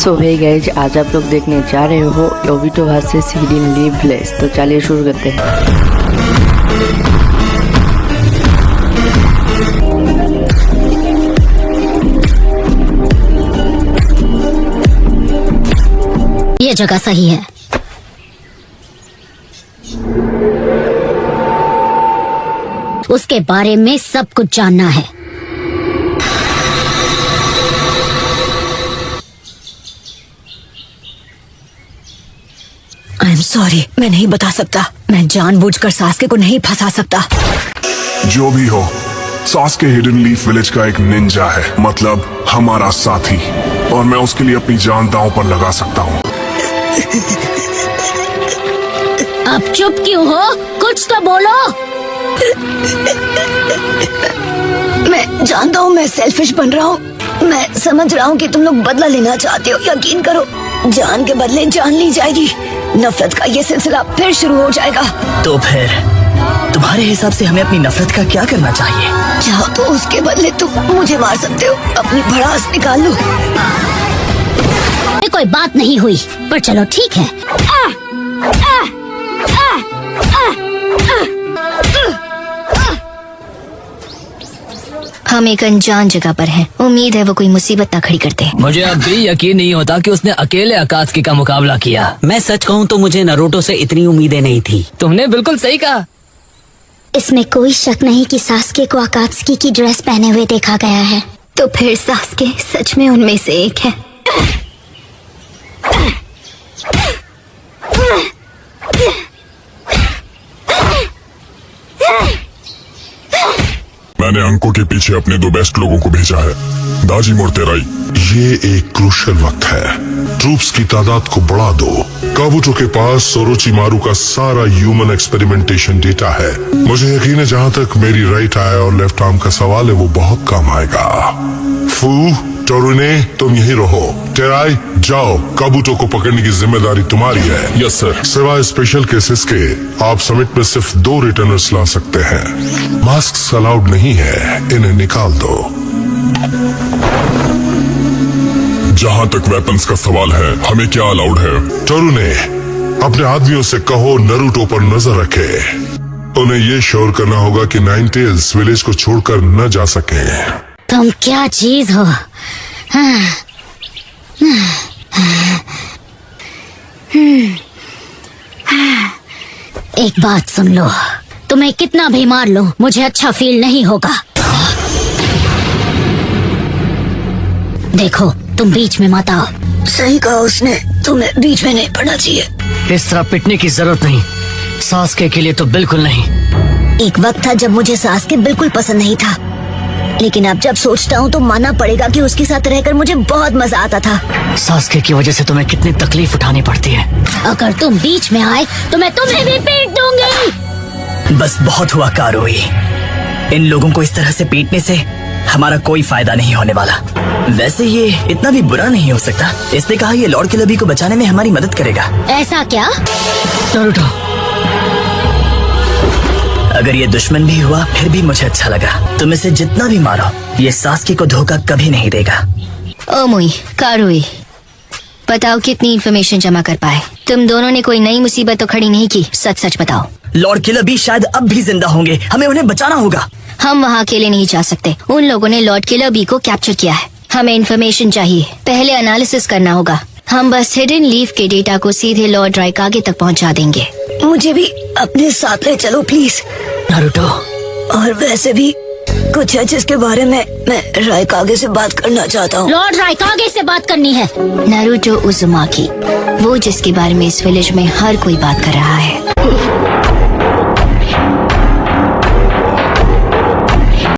सो hey guys, आज आप लोग देखने जा रहे हो Obito versus hidden leaf village. तो चलिए शुरू करते हैं। ये जगह सही है। उसके बारे में सब कुछ जानना है। आई एम सॉरी, मैं नहीं बता सकता। मैं जानबूझकर सास्के को नहीं फंसा सकता। जो भी हो, सास्के हिडन लीफ विलेज का एक निंजा है, मतलब हमारा साथी, और मैं उसके लिए अपनी जान दांव पर लगा सकता हूँ। अब चुप क्यों हो? कुछ तो बोलो। मैं जानता हूँ मैं सेल्फिश बन रहा हूँ। मैं समझ रहा हूँ कि तुम लोग बदला लेना चाहते हो। यकीन करो, जान के बदले जान ली जाएगी। नफरत का ये सिलसिला फिर शुरू हो जाएगा। तो फिर तुम्हारे हिसाब से हमें अपनी नफरत का क्या करना चाहिए? चाहो तो उसके बदले तुम मुझे मार सकते हो। अपनी भड़ास निकाल लो। कोई बात नहीं हुई, पर चलो ठीक है। हम एक अनजान जगह पर हैं। उम्मीद है वो कोई मुसीबत ना खड़ी करते। मुझे अब भी यकीन नहीं होता कि उसने अकेले अकात्सुकी का मुकाबला किया। मैं सच कहूँ तो मुझे नारुतो से इतनी उम्मीदें नहीं थी। तुमने बिल्कुल सही कहा। इसमें कोई शक नहीं कि सास्के को अकात्सुकी की ड्रेस पहने हुए देखा गया है। तो फिर सास्के सच में उनमें से एक है। मैंने अंकों के पीछे अपने दो बेस्ट लोगों को भेजा है, दाजिम और तेराई। ये एक क्रूशियल वक्त है। ट्रूप्स की तादाद को बढ़ा दो। काबुटो के पास सोरोचिमारू का सारा ह्यूमन एक्सपेरिमेंटेशन डेटा है। मुझे यकीन है जहाँ तक मेरी राइट आई और लेफ्ट आर्म का सवाल है, वो बहुत काम आएगा। फू, टोरुने, तुम यहीं रहो। टेराई, जाओ, काबुटो को पकड़ने की जिम्मेदारी तुम्हारी है। Yes sir. सिवाय स्पेशल केसेस के, आप समिट में सिर्फ 2 रिटर्नर्स ला सकते हैं। मास्क अलाउड नहीं है, इन्हें निकाल दो। जहाँ तक वेपन्स का सवाल है, हमें क्या अलाउड है? टोरुने, अपने आदमियों से कहो नारुतो पर नजर रखे। उन्हें ये श्योर करना होगा कि नाइन टेल्स विलेज को छोड़कर न जा सके। तुम क्या चीज हो? एक बात सुन लो, तुम्हें कितना भी मार लो, मुझे अच्छा फील नहीं होगा। देखो, तुम बीच में मत आओ। सही कहा उसने, तुम्हें बीच में नहीं पड़ना चाहिए। इस तरह पिटने की जरूरत नहीं। सास्के के लिए तो बिल्कुल नहीं। एक वक्त था जब मुझे सास्के बिल्कुल पसंद नहीं था, लेकिन अब जब सोचता हूँ तो मानना पड़ेगा कि उसके साथ रहकर मुझे बहुत मजा आता था। सास्के की वजह से तुम्हें कितनी तकलीफ उठानी पड़ती है। अगर तुम बीच में आए तो मैं तुम्हें भी पीट दूंगी। बस बहुत हुआ कारोई। इन लोगों को इस तरह से पीटने से हमारा कोई फायदा नहीं होने वाला। वैसे ये इतना भी बुरा नहीं हो सकता। इसने कहा ये लॉर्ड किलबी को बचाने में हमारी मदद करेगा। ऐसा क्या? नारुतो, अगर ये दुश्मन भी हुआ फिर भी मुझे अच्छा लगा। तुम इसे जितना भी मारो, ये सास्के को धोखा कभी नहीं देगा। ओमुई, कारुई, बताओ कितनी इन्फॉर्मेशन जमा कर पाए? तुम दोनों ने कोई नई मुसीबत तो खड़ी नहीं की। सच सच बताओ। लॉर्ड किलबी शायद अब भी जिंदा होंगे। हमें उन्हें बचाना होगा। हम वहाँ अकेले नहीं जा सकते। उन लोगों ने लॉर्ड किलबी को कैप्चर किया है। हमें इन्फॉर्मेशन चाहिए। पहले एनालिसिस करना होगा। हम बस हिडन लीफ के डेटा को सीधे लॉर्ड राइकागे तक पहुँचा देंगे। मुझे भी अपने साथ ले चलो प्लीज। नारुतो, और वैसे भी कुछ है जिसके बारे में मैं राइकागे से बात करना चाहता हूँ। लॉर्ड राइकागे से बात करनी है। नारुतो उजुमाकी, वो जिसके बारे में इस विलेज में हर कोई बात कर रहा है।